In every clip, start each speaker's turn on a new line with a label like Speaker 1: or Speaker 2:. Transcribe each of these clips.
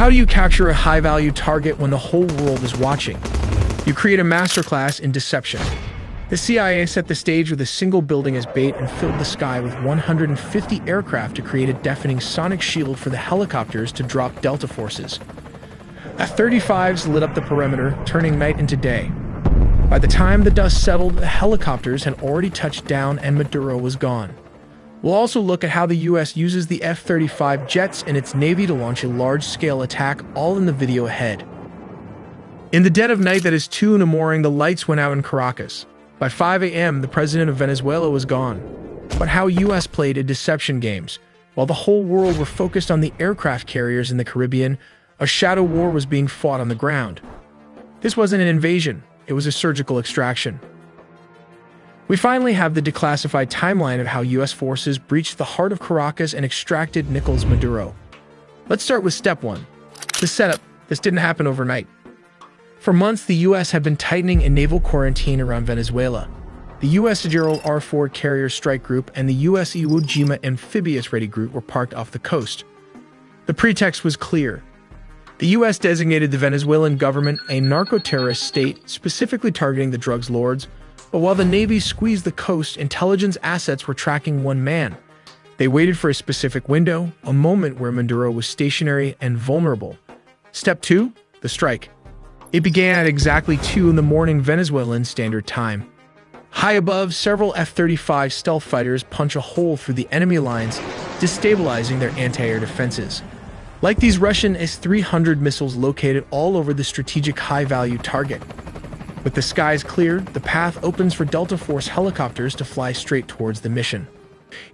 Speaker 1: How do you capture a high-value target when the whole world is watching? You create a masterclass in deception. The CIA set the stage with a single building as bait and filled the sky with 150 aircraft to create a deafening sonic shield for the helicopters to drop Delta forces. F-35s lit up the perimeter, turning night into day. By the time the dust settled, the helicopters had already touched down and Maduro was gone. We'll also look at how the US uses the F-35 jets and its Navy to launch a large-scale attack, all in the video ahead. In the dead of night that is 2 in the morning, the lights went out in Caracas. By 5 a.m., the president of Venezuela was gone. But how US played a deception games. While the whole world were focused on the aircraft carriers in the Caribbean, a shadow war was being fought on the ground. This wasn't an invasion, it was a surgical extraction. We finally have the declassified timeline of how US forces breached the heart of Caracas and extracted Nicolás Maduro. Let's start with step 1. The setup. This didn't happen overnight. For months, the US had been tightening a naval quarantine around Venezuela. The US Gerald R. Ford Carrier Strike Group and the US Iwo Jima Amphibious Ready Group were parked off the coast. The pretext was clear. The US designated the Venezuelan government a narco-terrorist state, specifically targeting the drugs lords, but while the Navy squeezed the coast, intelligence assets were tracking one man. They waited for a specific window, a moment where Maduro was stationary and vulnerable. Step 2. The strike. It began at exactly 2 in the morning Venezuelan Standard Time. High above, several F-35 stealth fighters punch a hole through the enemy lines, destabilizing their anti-air defenses. Like these Russian S-300 missiles located all over the strategic high-value target. With the skies cleared, the path opens for Delta Force helicopters to fly straight towards the mission.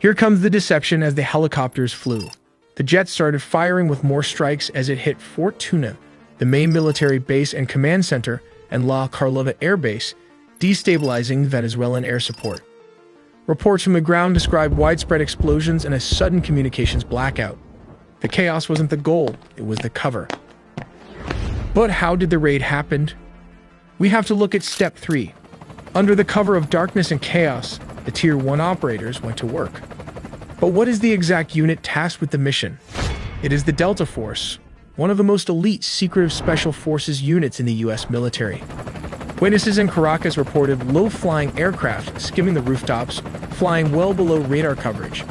Speaker 1: Here comes the deception as the helicopters flew. The jets started firing with more strikes as it hit Fort Tuna, the main military base and command center, and La Carlota Air Base, destabilizing Venezuelan air support. Reports from the ground describe widespread explosions and a sudden communications blackout. The chaos wasn't the goal, it was the cover. But how did the raid happen? We have to look at step 3. Under the cover of darkness and chaos, the Tier 1 operators went to work. But what is the exact unit tasked with the mission? It is the Delta Force, one of the most elite secretive special forces units in the US military. Witnesses in Caracas reported low-flying aircraft skimming the rooftops, flying well below radar coverage.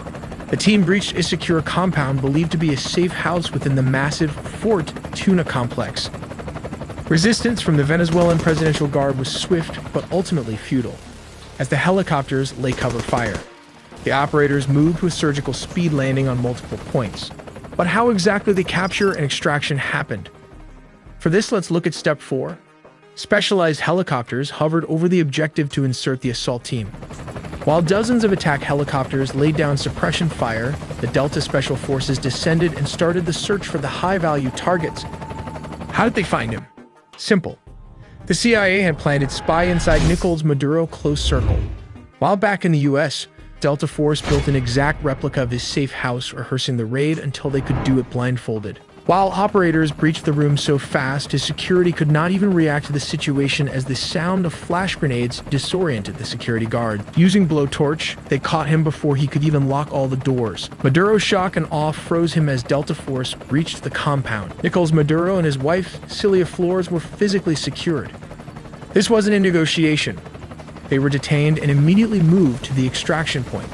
Speaker 1: The team breached a secure compound believed to be a safe house within the massive Fort Tuna complex. Resistance from the Venezuelan Presidential Guard was swift but ultimately futile, as the helicopters lay cover fire. The operators moved with surgical speed, landing on multiple points. But how exactly the capture and extraction happened? For this, let's look at step 4. Specialized helicopters hovered over the objective to insert the assault team. While dozens of attack helicopters laid down suppression fire, the Delta Special Forces descended and started the search for the high-value targets. How did they find him? Simple. The CIA had planted spy inside Nicolás Maduro close circle. While back in the US, Delta Force built an exact replica of his safe house, rehearsing the raid until they could do it blindfolded. While operators breached the room so fast, his security could not even react to the situation as the sound of flash grenades disoriented the security guard. Using blowtorch, they caught him before he could even lock all the doors. Maduro's shock and awe froze him as Delta Force breached the compound. Nicolás Maduro and his wife, Celia Flores, were physically secured. This wasn't a negotiation. They were detained and immediately moved to the extraction point.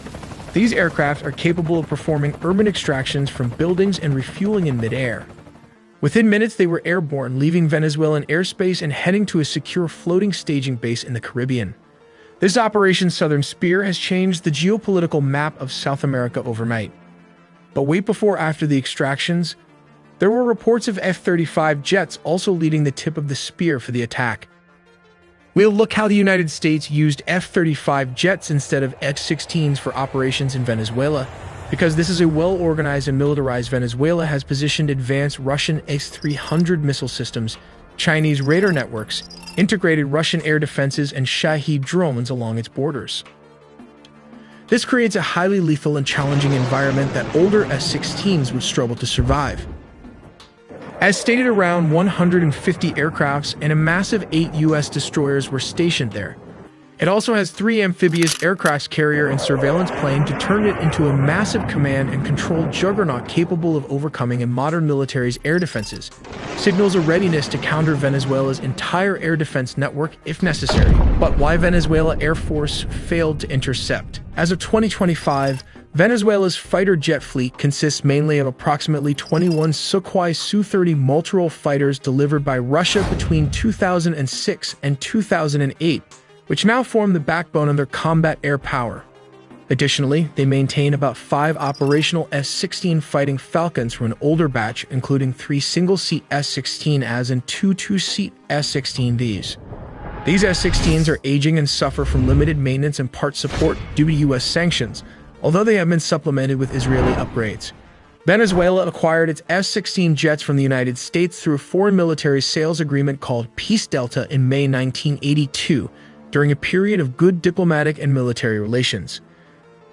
Speaker 1: These aircraft are capable of performing urban extractions from buildings and refueling in midair. Within minutes, they were airborne, leaving Venezuelan airspace and heading to a secure floating staging base in the Caribbean. This Operation Southern Spear has changed the geopolitical map of South America overnight. But wait, before after the extractions, there were reports of F-35 jets also leading the tip of the spear for the attack. We'll look how the United States used F-35 jets instead of F-16s for operations in Venezuela, because this is a well-organized and militarized Venezuela has positioned advanced Russian S-300 missile systems, Chinese radar networks, integrated Russian air defenses, and Shahed drones along its borders. This creates a highly lethal and challenging environment that older F-16s would struggle to survive. As stated, around 150 aircrafts and a massive 8 U.S. destroyers were stationed there. It also has 3 amphibious aircraft carrier and surveillance plane to turn it into a massive command and control juggernaut capable of overcoming a modern military's air defenses. Signals a readiness to counter Venezuela's entire air defense network if necessary. But why Venezuela Air Force failed to intercept? As of 2025, Venezuela's fighter jet fleet consists mainly of approximately 21 Sukhoi Su-30 multirole fighters delivered by Russia between 2006 and 2008, which now form the backbone of their combat air power. Additionally, they maintain about 5 operational S-16 Fighting Falcons from an older batch, including 3 single-seat S-16As and 2 two-seat S-16Vs. These S-16s are aging and suffer from limited maintenance and part support due to U.S. sanctions, although they have been supplemented with Israeli upgrades. Venezuela acquired its S-16 jets from the United States through a foreign military sales agreement called Peace Delta in May 1982, during a period of good diplomatic and military relations.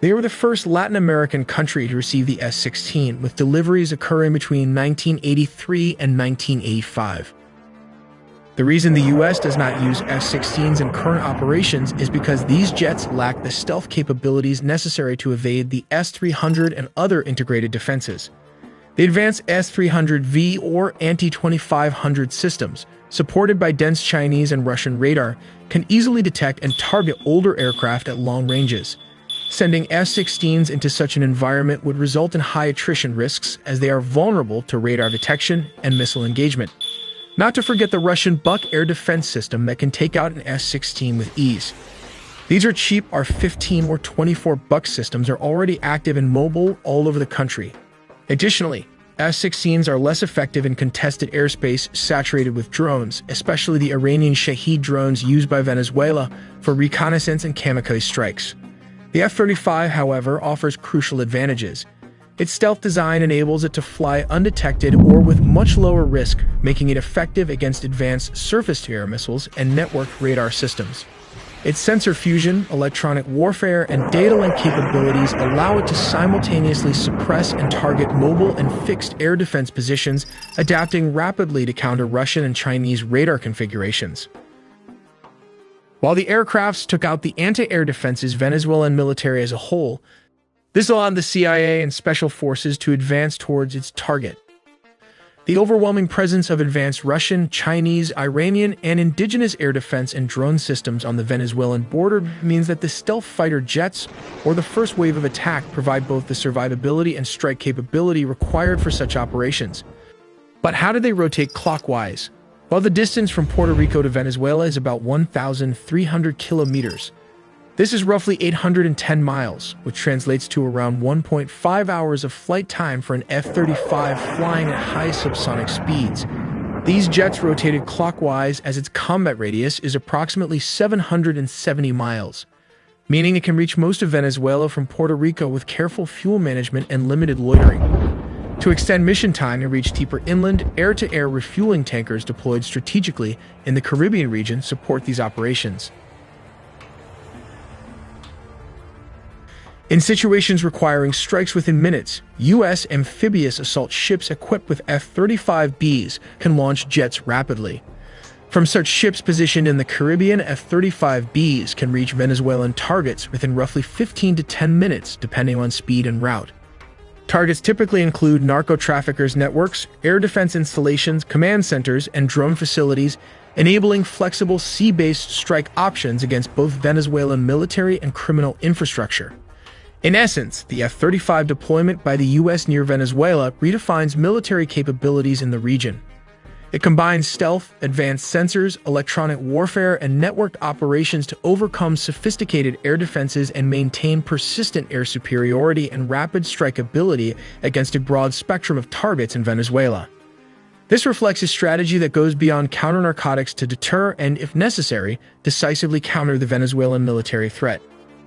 Speaker 1: They were the first Latin American country to receive the S-16, with deliveries occurring between 1983 and 1985. The reason the U.S. does not use S-16s in current operations is because these jets lack the stealth capabilities necessary to evade the S-300 and other integrated defenses. The advanced S-300V or anti-2500 systems, supported by dense Chinese and Russian radar, can easily detect and target older aircraft at long ranges. Sending S-16s into such an environment would result in high attrition risks, as they are vulnerable to radar detection and missile engagement. Not to forget the Russian Buk air defense system that can take out an S-16 with ease. These are cheap R-15 or 24 Buk systems are already active and mobile all over the country. Additionally, S-16s are less effective in contested airspace saturated with drones, especially the Iranian Shahed drones used by Venezuela for reconnaissance and kamikaze strikes. The F-35, however, offers crucial advantages. Its stealth design enables it to fly undetected or with much lower risk, making it effective against advanced surface-to-air missiles and networked radar systems. Its sensor fusion, electronic warfare, and data link capabilities allow it to simultaneously suppress and target mobile and fixed air defense positions, adapting rapidly to counter Russian and Chinese radar configurations. While the aircrafts took out the anti-air defenses Venezuelan military as a whole, this allowed the CIA and special forces to advance towards its target. The overwhelming presence of advanced Russian, Chinese, Iranian, and indigenous air defense and drone systems on the Venezuelan border means that the stealth fighter jets, or the first wave of attack, provide both the survivability and strike capability required for such operations. But how do they rotate clockwise? Well, the distance from Puerto Rico to Venezuela is about 1,300 kilometers. This is roughly 810 miles, which translates to around 1.5 hours of flight time for an F-35 flying at high subsonic speeds. These jets rotated clockwise as its combat radius is approximately 770 miles, meaning it can reach most of Venezuela from Puerto Rico with careful fuel management and limited loitering. To extend mission time and reach deeper inland, air-to-air refueling tankers deployed strategically in the Caribbean region support these operations. In situations requiring strikes within minutes, U.S. amphibious assault ships equipped with F-35Bs can launch jets rapidly. From such ships positioned in the Caribbean, F-35Bs can reach Venezuelan targets within roughly 15 to 10 minutes, depending on speed and route. Targets typically include narco-traffickers' networks, air defense installations, command centers, and drone facilities, enabling flexible sea-based strike options against both Venezuelan military and criminal infrastructure. In essence, the F-35 deployment by the U.S. near Venezuela redefines military capabilities in the region. It combines stealth, advanced sensors, electronic warfare, and networked operations to overcome sophisticated air defenses and maintain persistent air superiority and rapid strikeability against a broad spectrum of targets in Venezuela. This reflects a strategy that goes beyond counter-narcotics to deter and, if necessary, decisively counter the Venezuelan military threat.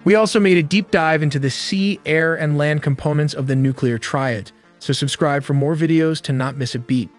Speaker 1: We also made a deep dive into the sea, air, and land components of the nuclear triad, so subscribe for more videos to not miss a beat.